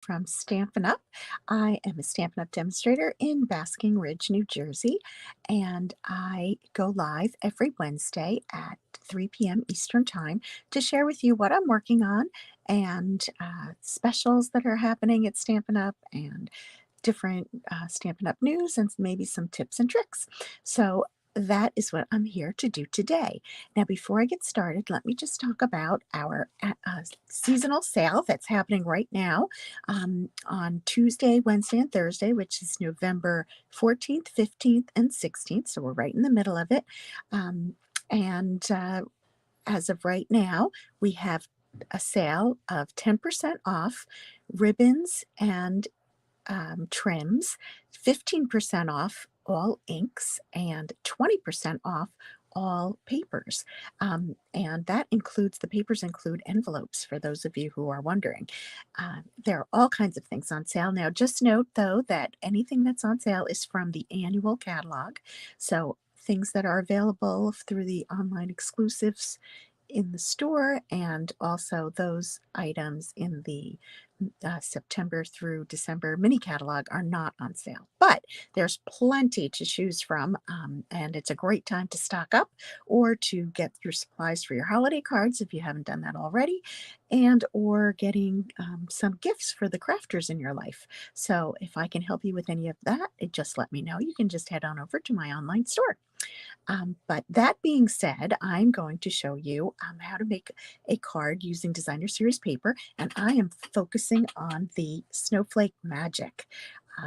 from Stampin' Up. I am a Stampin' Up demonstrator in Basking Ridge, New Jersey, and I go live every Wednesday at 3 p.m. Eastern Time to share with you what I'm working on and specials that are happening at Stampin' Up and different Stampin' Up news and maybe some tips and tricks. So that is what I'm here to do today. Now, before I get started, let me just talk about our seasonal sale that's happening right now on Tuesday, Wednesday, and Thursday, which is November 14th, 15th, and 16th. So we're right in the middle of it. And as of right now, we have a sale of 10% off ribbons and trims, 15% off all inks, and 20% off all papers. And that includes, the papers include envelopes for those of you who are wondering. There are all kinds of things on sale. Now, just note though that anything that's on sale is from the annual catalog. So things that are available through the online exclusives in the store, and also those items in the September through December mini catalog are not on sale. But there's plenty to choose from, and it's a great time to stock up or to get your supplies for your holiday cards if you haven't done that already, and or getting some gifts for the crafters in your life. So if I can help you with any of that, just let me know. You can just head on over to my online store. But that being said, I'm going to show you how to make a card using designer series paper, and I am focusing on the Snowflake Magic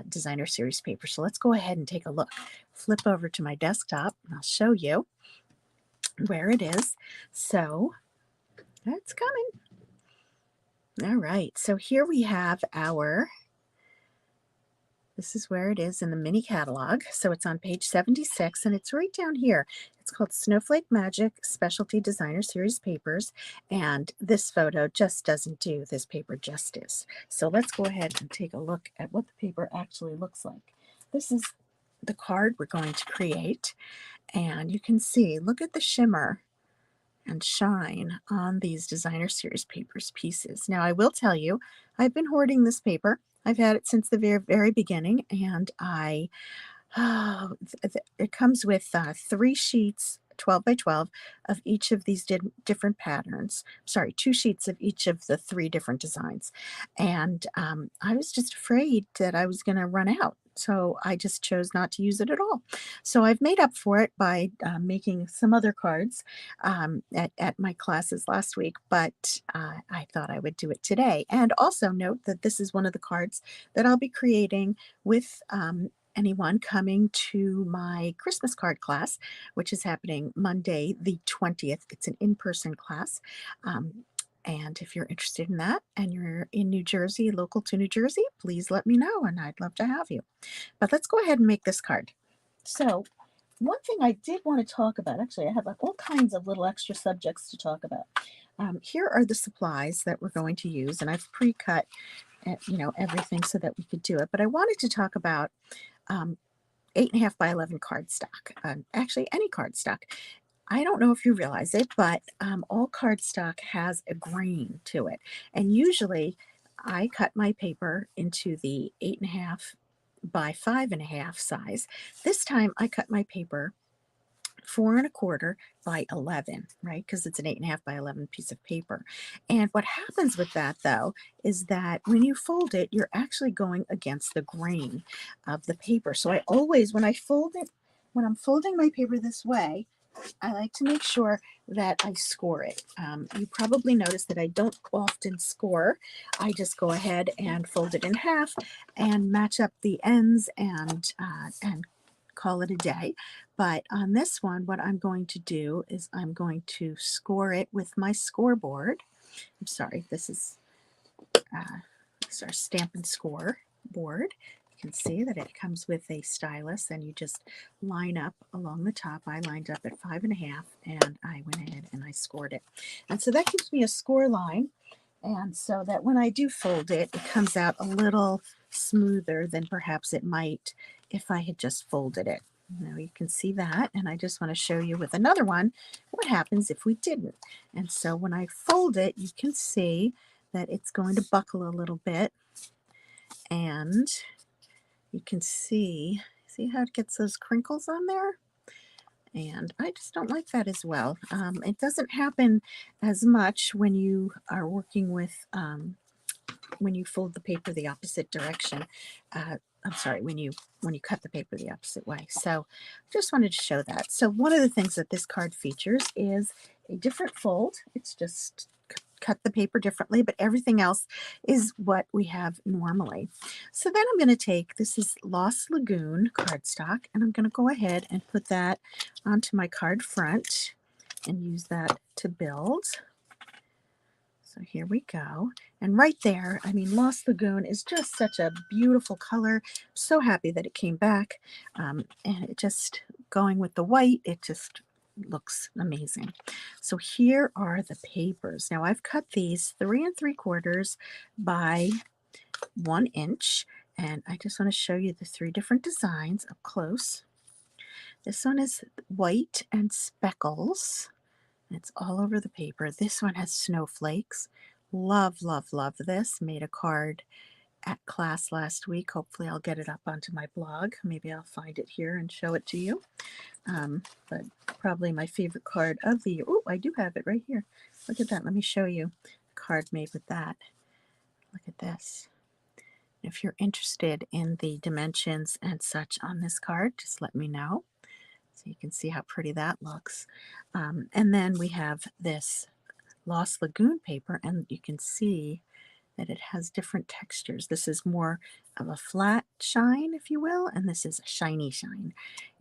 designer series paper. So let's go ahead and take a look. Flip over to my desktop and I'll show you where it is. So that's coming. All right, so here we have this is where it is in the mini catalog. So it's on page 76 and it's right down here. It's called Snowflake Magic Specialty Designer Series Papers. And this photo just doesn't do this paper justice. So let's go ahead and take a look at what the paper actually looks like. This is the card we're going to create. And you can see, look at the shimmer and shine on these designer series papers pieces. Now, I will tell you, I've been hoarding this paper. I've had it since the very beginning, and it comes with 3 sheets, 12 by 12, of each of these different patterns. Sorry, 2 sheets of each of the 3 different designs. And I was just afraid that I was going to run out. So I just chose not to use it at all. So I've made up for it by making some other cards at my classes last week, but I thought I would do it today. And also note that this is one of the cards that I'll be creating with anyone coming to my Christmas card class, which is happening Monday the 20th. It's an in-person class. And if you're interested in that and you're in New Jersey, local to New Jersey, please let me know and I'd love to have you. But let's go ahead and make this card. So one thing I did want to talk about, actually, I have like all kinds of little extra subjects to talk about. Here are the supplies that we're going to use, and I've pre-cut, everything so that we could do it. But I wanted to talk about 8.5 by 11 cardstock. Actually, any cardstock. I don't know if you realize it, but all cardstock has a grain to it. And usually I cut my paper into the 8.5 by 5.5 size. This time I cut my paper 4.25 by 11, right? Because it's an 8.5 by 11 piece of paper. And what happens with that, though, is that when you fold it, you're actually going against the grain of the paper. So I always, when I'm folding my paper this way, I like to make sure that I score it. You probably notice that I don't often score. I just go ahead and fold it in half and match up the ends and call it a day. But on this one, what I'm going to do is I'm going to score it with my scoreboard. I'm sorry, this is our Stampin' Score board. You can see that it comes with a stylus, and you just line up along the top. I lined up at 5.5, and I went ahead and I scored it. And so that gives me a score line, and so that when I do fold it, it comes out a little smoother than perhaps it might if I had just folded it. Now you can see that, and I just want to show you with another one what happens if we didn't. And so when I fold it, you can see that it's going to buckle a little bit. And you can see how it gets those crinkles on there? And I just don't like that as well. It doesn't happen as much when you are working with when you fold the paper the opposite direction. I'm sorry, when you cut the paper the opposite way. So just wanted to show that. So one of the things that this card features is a different fold. It's just cut the paper differently, but everything else is what we have normally. So then I'm going to take, this is Lost Lagoon cardstock, and I'm going to go ahead and put that onto my card front and use that to build. So here we go. And right there, I mean, Lost Lagoon is just such a beautiful color. I'm so happy that it came back. And it just, going with the white, it just looks amazing. So here are the papers. Now I've cut these 3 3/4 by 1 inch. And I just want to show you the 3 different designs up close. This one is white and speckles. It's all over the paper. This one has snowflakes. Love, love, love this. Made a card at class last week. Hopefully I'll get it up onto my blog. Maybe I'll find it here and show it to you. But probably my favorite card of the year. Oh, I do have it right here. Look at that. Let me show you a card made with that. Look at this. If you're interested in the dimensions and such on this card, just let me know. So you can see how pretty that looks. And then we have this Lost Lagoon paper, and you can see that it has different textures. This is more of a flat shine, if you will, and this is a shiny shine,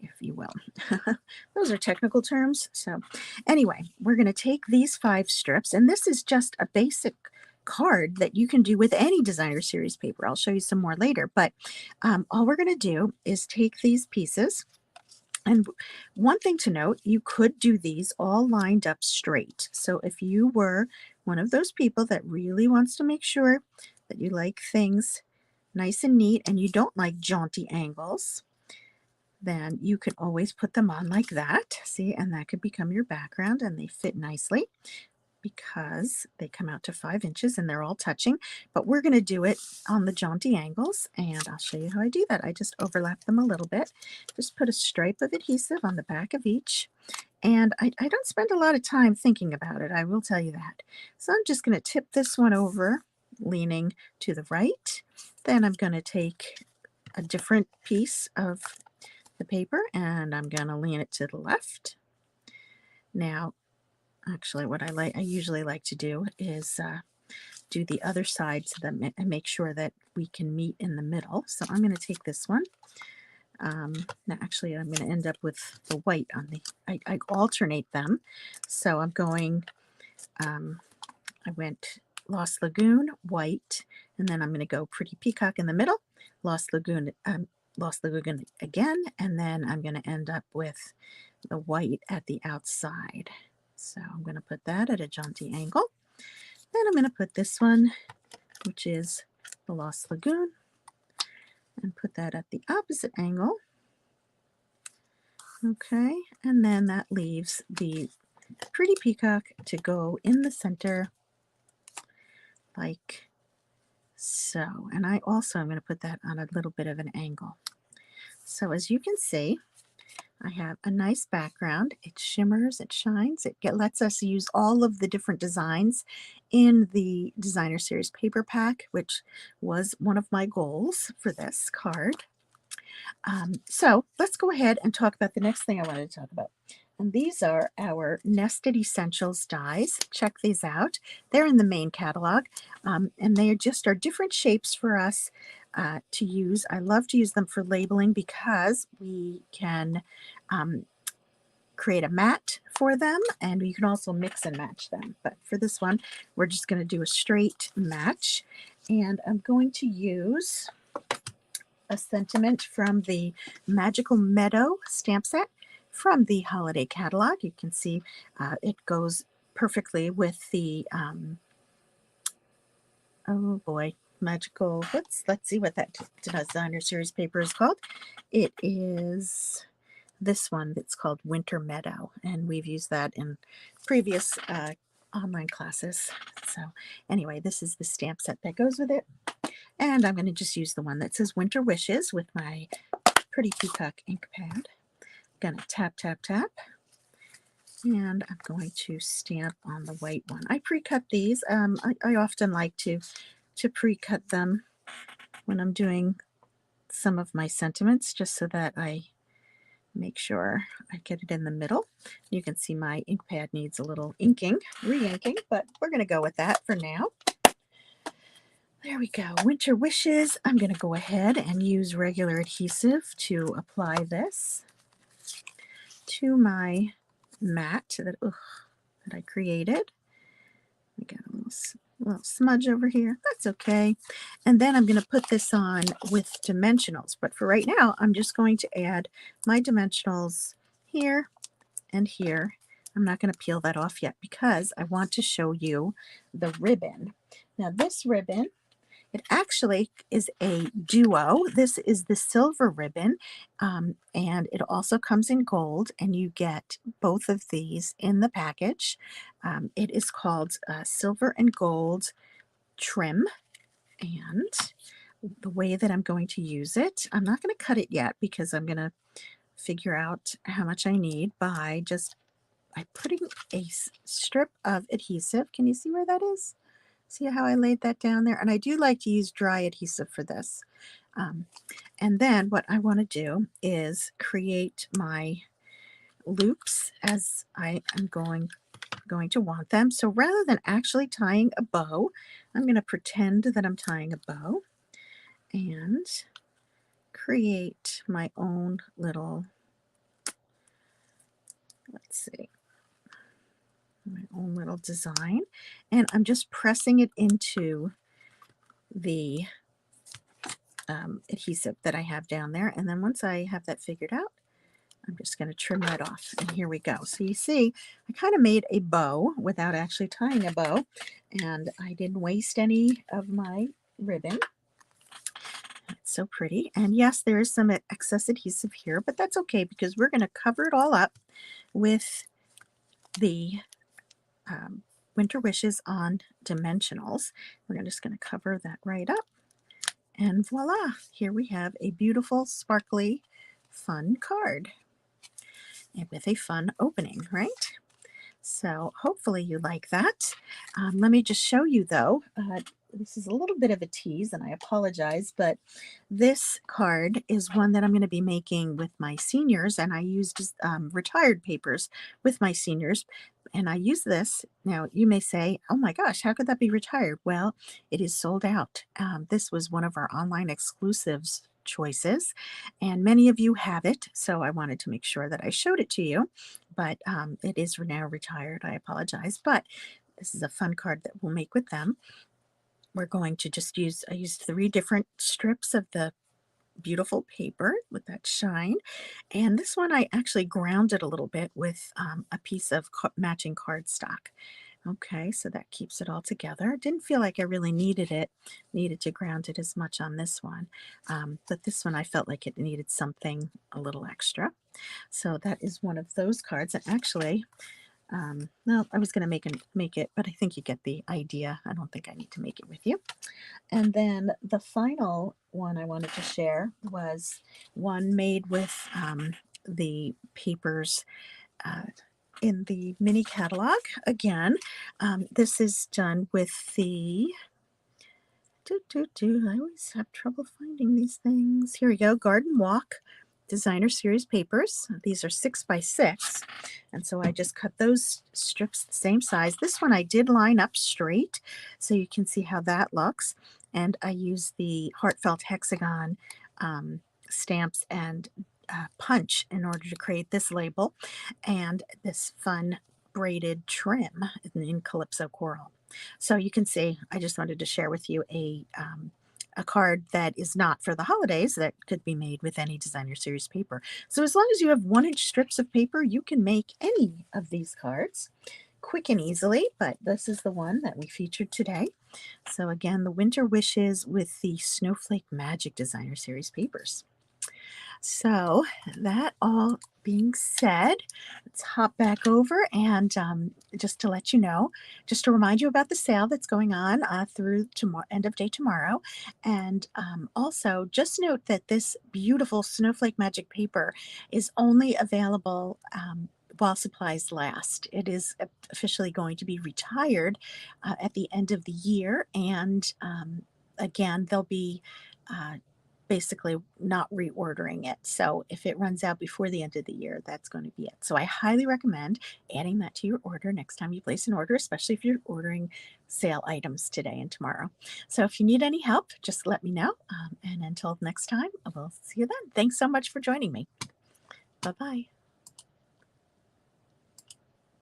if you will. Those are technical terms. So anyway, we're going to take these 5 strips, and this is just a basic card that you can do with any designer series paper. I'll show you some more later, but all we're going to do is take these pieces. And one thing to note, you could do these all lined up straight. So if you were one of those people that really wants to make sure that you like things nice and neat and you don't like jaunty angles, then you can always put them on like that. See, and that could become your background, and they fit nicely because they come out to 5 inches and they're all touching. But we're going to do it on the jaunty angles, and I'll show you how I do that. I just overlap them a little bit. Just put a stripe of adhesive on the back of each. And I don't spend a lot of time thinking about it, I will tell you that. So I'm just going to tip this one over, leaning to the right. Then I'm going to take a different piece of the paper and I'm going to lean it to the left. Now, actually, what I usually like to do is do the other side to them and make sure that we can meet in the middle. So I'm going to take this one. Now, actually, I'm going to end up with the white on the. I alternate them. So I'm going. I went Lost Lagoon, white, and then I'm going to go Pretty Peacock in the middle. Lost Lagoon again, and then I'm going to end up with the white at the outside. So I'm going to put that at a jaunty angle. Then I'm going to put this one, which is the Lost Lagoon, and put that at the opposite angle. Okay, and then that leaves the Pretty Peacock to go in the center like so. And I also am going to put that on a little bit of an angle. So as you can see, I have a nice background. It shimmers, it shines, it lets us use all of the different designs in the Designer Series paper pack, which was one of my goals for this card. So let's go ahead and talk about the next thing I wanted to talk about. And these are our Nested Essentials dies. Check these out. They're in the main catalog, and they are different shapes for us to use. I love to use them for labeling because we can create a mat for them, and you can also mix and match them. But for this one, we're just going to do a straight match, and I'm going to use a sentiment from the Magical Meadow stamp set from the holiday catalog. You can see it goes perfectly with the oh boy, magical. Let's see what that Designer Series paper is called. It is this one that's called Winter Meadow, and we've used that in previous online classes. So anyway, this is the stamp set that goes with it. And I'm going to just use the one that says Winter Wishes with my Pretty Peacock ink pad. I'm going to tap, tap, tap. And I'm going to stamp on the white one. I pre-cut these. I often like to pre-cut them when I'm doing some of my sentiments, just so that I make sure I get it in the middle. You can see my ink pad needs a little inking, re-inking, but we're going to go with that for now. There we go. Winter Wishes. I'm going to go ahead and use regular adhesive to apply this to my mat that I created. I got a little smudge over here. That's okay. And then I'm going to put this on with dimensionals. But for right now, I'm just going to add my dimensionals here and here. I'm not going to peel that off yet because I want to show you the ribbon. Now this ribbon, it actually is a duo. This is the silver ribbon, and it also comes in gold, and you get both of these in the package. It is called Silver and Gold Trim, and the way that I'm going to use it, I'm not going to cut it yet because I'm going to figure out how much I need by putting a strip of adhesive. Can you see where that is? See how I laid that down there? And I do like to use dry adhesive for this. And then what I want to do is create my loops as I am going to want them. So rather than actually tying a bow, I'm going to pretend that I'm tying a bow and create my own little, let's see, my own little design. And I'm just pressing it into the adhesive that I have down there. And then once I have that figured out, I'm just going to trim that off. And here we go. So you see, I kind of made a bow without actually tying a bow. And I didn't waste any of my ribbon. It's so pretty. And yes, there is some excess adhesive here, but that's okay because we're going to cover it all up with the Winter Wishes on dimensionals. We're just going to cover that right up. And voila, here we have a beautiful, sparkly, fun card. And with a fun opening, right? So hopefully you like that. Let me just show you though, this is a little bit of a tease and I apologize, but this card is one that I'm going to be making with my seniors, and I used retired papers with my seniors. And I use this. Now you may say, oh my gosh, how could that be retired? Well, it is sold out. This was one of our online exclusives choices, and many of you have it, so I wanted to make sure that I showed it to you, but it is now retired. I apologize, but this is a fun card that we'll make with them. We're going to just I used 3 different strips of the beautiful paper with that shine, and this one I actually grounded a little bit with a piece of matching cardstock. Okay, so that keeps it all together. Didn't feel like I really needed to ground it as much on this one, but this one I felt like it needed something a little extra. So that is one of those cards. And actually, well, I was going to make it, but I think you get the idea. I don't think I need to make it with you. And then the final one I wanted to share was one made with the papers in the mini catalog. Again, this is done with the I always have trouble finding these things. Here we go. Garden Walk Designer Series papers. These are 6 by 6, and so I just cut those strips the same size. This one I did line up straight, so you can see how that looks. And I use the Heartfelt Hexagon stamps and punch in order to create this label and this fun braided trim in Calypso Coral. So you can see, I just wanted to share with you a card that is not for the holidays that could be made with any designer series paper. So as long as you have 1-inch strips of paper, you can make any of these cards quick and easily, but this is the one that we featured today. So again, the Winter Wishes with the Snowflake Magic Designer Series papers. So, that all being said, let's hop back over and just to let you know, just to remind you about the sale that's going on through tomorrow, end of day tomorrow. And also, just note that this beautiful Snowflake Magic paper is only available. While supplies last. It is officially going to be retired at the end of the year, and again, they'll be uh, basically not reordering it. So if it runs out before the end of the year, that's going to be it. So I highly recommend adding that to your order next time you place an order, especially if you're ordering sale items today and tomorrow. So if you need any help, just let me know. And until next time, we'll see you then. Thanks so much for joining me. Bye bye.